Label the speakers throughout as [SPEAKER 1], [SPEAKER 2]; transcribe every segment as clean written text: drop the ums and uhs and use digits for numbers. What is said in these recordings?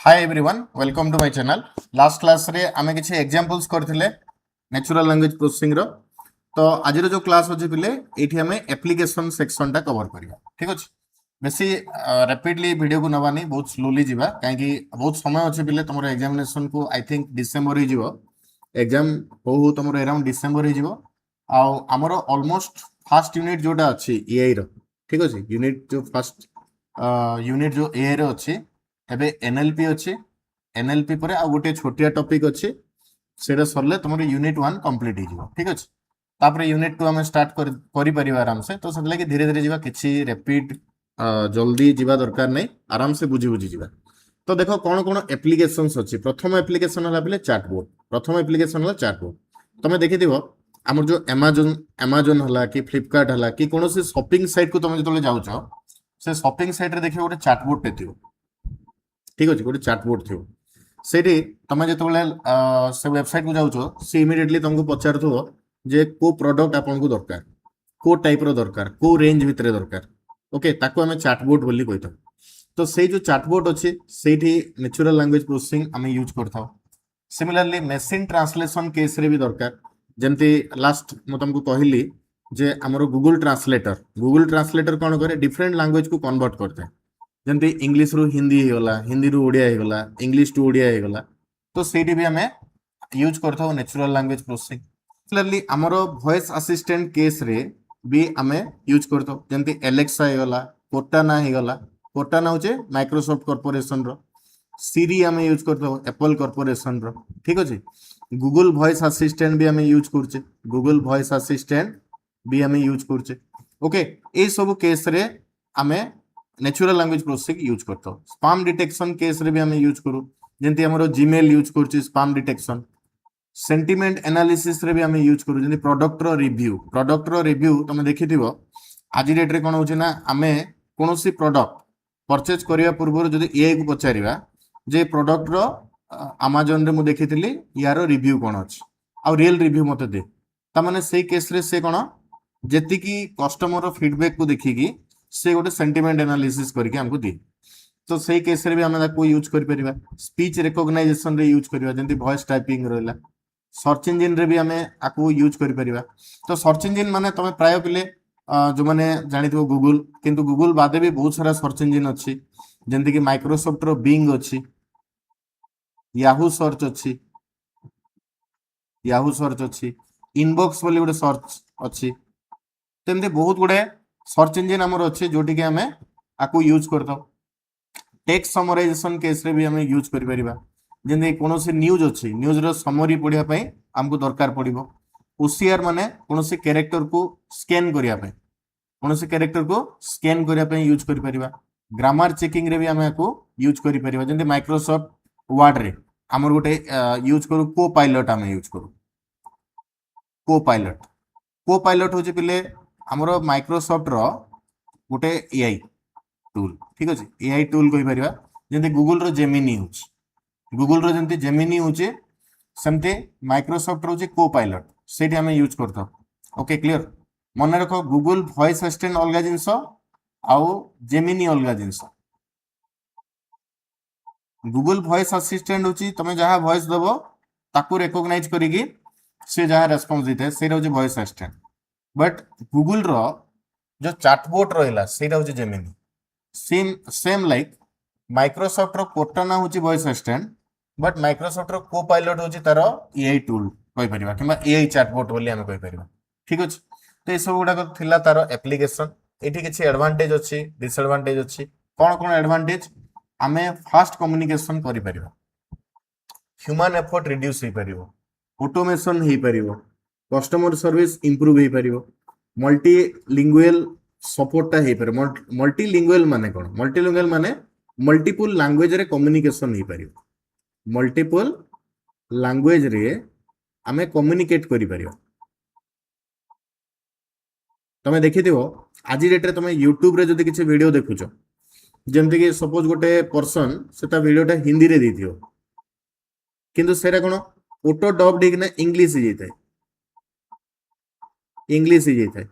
[SPEAKER 1] Hi everyone welcome to my channel. Last class रे आमे किछि एग्जांपल्स करथिले नेचुरल लैंग्वेज प्रोसेसिंग रो। तो आज जो क्लास अछि पिले एठी हमें एप्लीकेशन सेक्शन टा कवर करिया। ठीक अछि, बेसी रैपिडली वीडियो को नबानी बहुत स्लोली जिबा काहे कि बहुत समय अछि पिले तमरो एग्जामिनेशन को आई थिंक डिसेंबर ही जिवो। एग्जाम हो तमरो अराउंड डिसेंबर ही जिवो। आ हमरो ऑलमोस्ट फर्स्ट यूनिट जोटा अछि एआई रो। ठीक अछि, यूनिट जो फर्स्ट यूनिट जो एआई रो अछि एबे एनएलपी अच्छे। एनएलपी पर आ गोटे छोटिया टॉपिक अच्छे सेटा सरले तुम यूनिट 1 कंप्लीट हो। ठीक अच्छे, तापर यूनिट 2 आम स्टार्ट कर आराम से। तो से लगे धीरे धीरे जावा, किछि रैपिड जल्दी जीवा दरकार नहीं, आराम से बुझी बुझी जीवा। तो देखो कौन कौन एप्लीकेशंस अच्छी। प्रथम एप्लीकेशन है बोले चैटबॉट। प्रथम एप्लीकेशन है चैटबॉट। तुम देखिथिबो आमर जो अमेजन हला कि फ्लिपकार्ट हला कि कौन शॉपिंग साइट को तुम जो जाउछ से शॉपिंग साइट रे देखिबो गोटे चैटबॉट थे। ठीक अच्छे, गोटे चैटबॉट थी से तुम जो से वेबसाइट को जाऊछ सी इमिडिएटली तुमको पचार जे को प्रोडक्ट आपन को दरकार, को टाइप रो दरकार, को रेंज भितर दरकार। ओके, ताको हमें चैटबॉट बोली कहता। तो से जो चैटबॉट अच्छे से नेचुरल लैंग्वेज प्रोसेसिंग आम यूज करता। सिमिलरली मशीन ट्रांसलेशन केस रे भी दरकार। जमती लास्ट मु तुमको कहली जे हमरो गूगल ट्रांसलेटर कौन करे, डिफरेंट लैंग्वेज को कन्वर्ट करते हैं। जमती इंग्लिश रु हिंदी होगला, हिंदी रु ओडिया होगला, इंग्लिश टू ओडिया होगला। तो सेठी भी हमें यूज करथो नेचुरल लैंग्वेज प्रोसेसिंग। सिमिलरली हमरो वॉइस असिस्टेंट केस रे भी हमें यूज करथो। जमती एलेक्सा होगला, कोर्टाना होगला। कोर्टाना होचे माइक्रोसॉफ्ट कॉर्पोरेशन रो। सीरी हमें यूज करथो एप्पल कॉर्पोरेशन रो। ठीक अछि, गूगल वॉइस असिस्टेंट भी हमें यूज करछे। गूगल वॉइस असिस्टेंट भी हमें यूज करछे। ओके, ए सब केस रे हमें नेचुरल लैंग्वेज प्रोसेसिंग यूज करता। स्पैम डिटेक्शन केस रे भी हमें यूज करू। जंती हमरो जीमेल यूज करछि स्पैम डिटेक्शन। सेंटिमेंट एनालिसिस रे भी हमें यूज करू। जंती प्रोडक्ट रो रिव्यू तुम देखिथिबो आज डेट रे कोन होछि ना, हमें कोनोसी प्रोडक्ट परचेज करिया पूर्व जदि एआई को पचारिबा जे प्रोडक्ट रो अमेज़न रे मु देखिथिली यारो रिव्यू कोन अछि आ रियल रिव्यू मते दे। ता माने सेई केस रे से कोन जेति की कस्टमर रो फीडबैक को देखिकी से गोटे सेंटिमेंट एनालिसिस करके हमको दिए। तो सही केस रे भी हमें ताको यूज कर परिबा। स्पीच रिकॉग्नाइजेशन रे यूज करिबा, जंती वॉइस टाइपिंग रहला। सर्च इंजन रे भी हमें आको यूज कर परिबा। तो सर्च इंजन माने तमे प्राय पिले जो माने जानिथिबो गूगल, किंतु गूगल बादे भी बहुत सारा सर्च इंजन अछि। जंती कि माइक्रोसॉफ्ट रो बिंग अछि, याहू सर्च अछि, इनबॉक्स बोली गोटे सर्च अछि। तेमते बहुत गुडे सर्च इंजन हमर अच्छे जोटी के हमें आको यूज करता। टेक्स्ट समराइजेशन केस रे भी हमें यूज कर परिबा। जेने कोनोसी न्यूज अछि, न्यूज रो समरी पढिया पई हमको दरकार पड़िबो। ओसीआर माने कोनोसी कैरेक्टर को स्कैन करिया पई, कोनोसी कैरेक्टर को स्कैन करिया पई यूज कर परिबा। ग्रामर चेकिंग रे भी हमें आको यूज कर परिबा। जेने माइक्रोसॉफ्ट वर्ड रे हमर गोटे यूज करू को पायलट, हमें यूज करू को पायलट होचे पिले हमरो माइक्रोसॉफ्ट रो गोटे एआई टूल। ठीक अछि, एआई टूल कहि परिबा। जेंति गूगल रो जेमिनी होची, गूगल रो जेंति जेमिनी होची सेमते माइक्रोसॉफ्ट रो जे को पायलट सेठी हमें यूज करथो। Okay, clear. मन रखो गूगल वॉइस असिस्टेंट अलगा जिंस आउ जेमिनी अलगा जिंस। गूगल वॉइस असिस्टेंट होची तमे जहां वॉइस दबो ताकू रिकॉग्नाइज करिकी से जहां रेस्पॉन्स देते से होची वॉइस असिस्टेंट। बट गूगल रो जो चैटबॉट रहला सेटा होची जेमिनी। सेम लाइक माइक्रोसॉफ्ट रो कोर्टाना होची वॉइस असिस्टेंट, बट माइक्रोसॉफ्ट रो को पायलट होची तारो एआई टूल कहि परिबा किबा एआई चैटबॉट बोली हम कहि परिबा। ठीक अछि, तो ए सब गुडा थिला तारो एप्लीकेशन। एठी किछि एडवांटेज अछि, डिसएडवांटेज अछि। कोन कोन एडवांटेज, हमें फास्ट कम्युनिकेशन करि परिबा, ह्यूमन एफर्ट रिड्यूस हे परिबो, ऑटोमेशन हे परिबो, कस्टमर सर्विस इंप्रूव हे परिबो, मल्टी लिंगुअल सपोर्टटा हे पर। मल्टी लिंगुअल माने कोन, मल्टी लिंगुअल माने मल्टीपल लैंग्वेज रे कम्युनिकेशन हे परिबो। मल्टीपल लैंग्वेज रे हमें कम्युनिकेट करि परिबो। तमे देखिथिबो आज डेट रे तमे यूट्यूब रे जदि किछि वीडियो देखुछो, जेमति कि सपोज गोटे पर्सन सेटा वीडियोटा हिंदी रे देथियो, किंतु सेरा कोन ऑटो डब्ड हिकना इंग्लिश हे जाय, इंग्लिश हे जाय।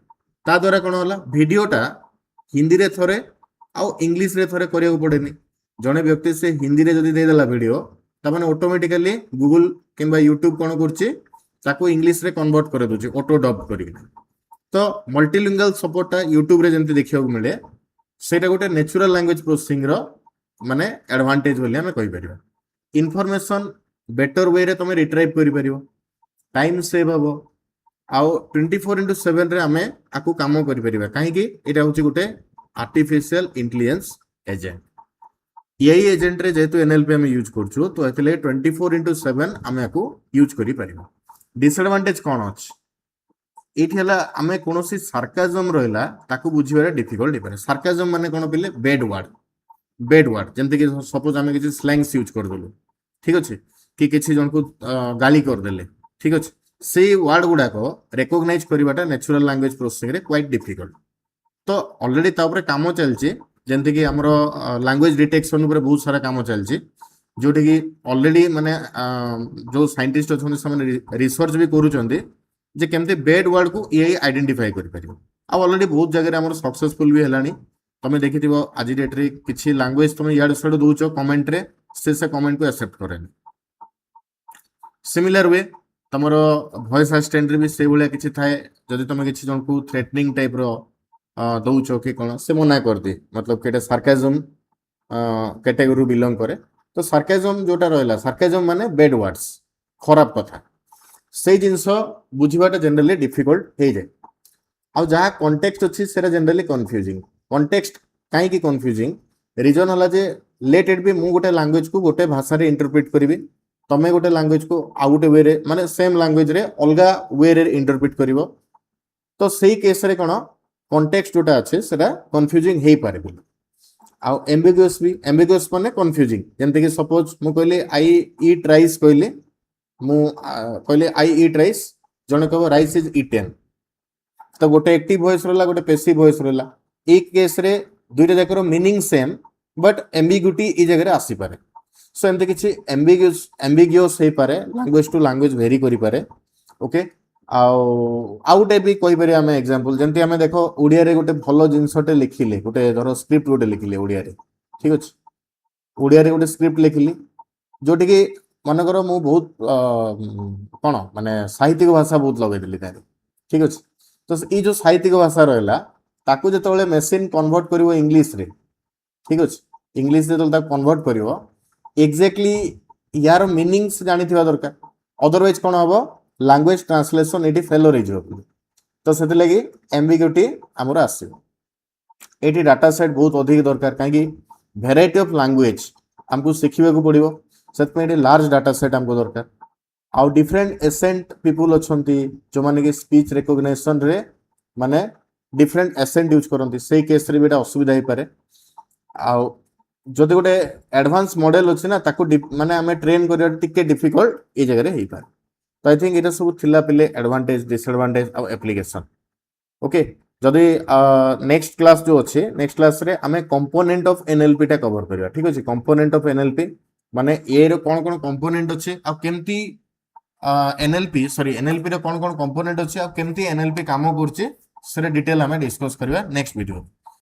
[SPEAKER 1] ता द्वारा कोन होला वीडियोटा हिंदी रे थरे आ इंग्लिश रे थरे करिया पड़ेनी। जड़े व्यक्ति से हिंदी रे जदि देदेला वीडियो तमाने ऑटोमेटिकली गूगल किंबा यूट्यूब कौन करछि ताको इंग्लिश रे कन्वर्ट कर दोछि ऑटो डब करिक तो मल्टीलिंगुअल सपोर्ट यूट्यूब रे जेंति देखियो मिले सेटा गोटे नेचुरल लैंग्वेज प्रोसेसिंग रो माने एडवांटेज बोली हमें कहि परिबा इन्फॉर्मेशन बेटर वे रे तमे रिट्राइव करि परिबो टाइम सेव हबो आउ 24/7 रे हमें आकु काम करि परिबा काहे कि एटा होछि गोटे artificial intelligence agent AI agent रे जेतु एनएलपी हम यूज करछु तो एतले 24/7 हमें आकु यूज करि परिबा डिसएडवांटेज कोन अछि एठी हला हमें कोनोसी सार्काजम रहला ताकु बुझिबारे डिफिकल्ट हेबारे सार्काजम माने कोन पिले बेड वर्ड जेंति कि सपोज हमें किछि स्लैंग्स यूज कर देलु ठीक अछि कि किछि जन को गाली कर देले ठीक अछि से वर्ड गुडा को रिकॉग्नाइज करिबाटा नेचुरल लैंग्वेज प्रोसेसिंग रे क्वाइट डिफिकल्ट तो ऑलरेडी ता ऊपर काम चलछि जेंति कि हमरो लैंग्वेज डिटेक्शन ऊपर बहुत सारा काम चलछि जोटी कि ऑलरेडी माने जो साइंटिस्ट अछन से रिसर्च भी करूचंदी जे केमते बेड वर्ड को एआई आइडेंटिफाई करि परिबो आ ऑलरेडी बहुत जगह हमरो सक्सेसफुल भी हेलानी तमे देखिथिबो आज डेट रे किछि लैंग्वेज तमे याड सड दोचो कमेंट रे से कमेंट को एक्सेप्ट करेनी सिमिलर वे तमरो वॉइस असिस्टेंट रे भी से भलिया किछि थाए जदि तमे किछि जन को थ्रेटनिंग टाइप रो दौचो कि कोन से मना कर दे मतलब केटा सार्काजम कैटेगरी बिलोंग करे तो सार्काजम जोटा रहला सार्काजम माने बेड वर्ड्स खराब कथा से जिंस बुझिबाटा जनरली डिफिकल्ट हे जाय आ जहा कॉन्टेक्स्ट अछि सेरा जनरली कंफ्यूजिंग कॉन्टेक्स्ट काहे की कंफ्यूजिंग रीजन हला जे लेट इट बी मु गोटे लैंग्वेज को गोटे भाषा रे इंटरप्रेट करबी तमे गोटे लैंग्वेज को आउ गोटे वे रे माने सेम लैंग्वेज रे अलगा वे रे इंटरप्रेट करिवो तो सेही केस रे कोन कॉन्टेक्स्ट जोटा अच्छे सेटा कंफ्यूजिंग हे पारे बोली आ एम्बिगुअस माने कंफ्यूजिंग जेंते कि सपोज मु कहले आई ईट राइस कहले मु कहले आई ईट राइस जने कहबो राइस इज ईटेन तो गोटे एक्टिव वॉइस रहला गोटे पैसिव वॉइस रहला एक केस रे दुईटा जाकर मीनिंग सेम बट एम्बिग्यूटी ई जगह रे आसी पारे सो एमते किछि एम्बिगियस हे पारे लैंग्वेज टू लैंग्वेज वेरी करि पारे ओके आउटे भी कहि पारे हमें एग्जांपल जेंति हमें देखो ओडिया रे गोटे भलो जिंसटे लिखिले गोटे धरो स्क्रिप्ट गोटे लिखिले ओडिया रे ठीक अछि ओडिया रे गोटे स्क्रिप्ट लिखिली जोटी कि मन करो मु बहुत कोन माने साहित्यिक भाषा बहुत लगे दिली तारे ठीक अछि तो ई जो साहित्यिक भाषा रहला ताकू जेतबेले मशीन कन्वर्ट करिवो इंग्लिश रे ठीक अछि इंग्लिश रे जल्दा कन्वर्ट करिवो एग्जैक्टली यार मीनिंग्स जानि थिबा दरकार अदरवाइज कोन हबो लैंग्वेज ट्रांसलेशन एटी फेलोर हे जो तो सेते लगी एम्बिग्यूटी हमर आसीबो एटी डाटा सेट बहुत अधिक दरकार काहे कि वैरायटी ऑफ लैंग्वेज हमको सिखिबा को पड़िबो सेत पे लार्ज डाटा सेट हमको दरकार आउ डिफरेंट एसेंट पीपल अछंती जो माने कि स्पीच रिकॉग्निशन रे माने डिफरेंट एसेंट यूज करंती सेही केस रे बेटा असुविधा हे पारे आउ जदि गोटे एडवांस मॉडल अछि ना ताको माने हमें ट्रेन करिया टिके डिफिकल्ट ए जगह रे हे पारे तो आई थिंक इटा सब थिला पिले एडवांटेज डिसएडवांटेज और एप्लीकेशन ओके जदि नेक्स्ट क्लास जो अच्छे नेक्स्ट क्लास रे हमें कंपोनेंट ऑफ एनएलपी टा कवर करिया ठीक अछि कंपोनेंट ऑफ एनएलपी माने ए रो कोन कोन कंपोनेंट अछि आ केमती एनएलपी रो कोन कोन कंपोनेंट अछि आ केमती एनएलपी काम करछि से डिटेल हमें डिस्कस करिया नेक्स्ट वीडियो।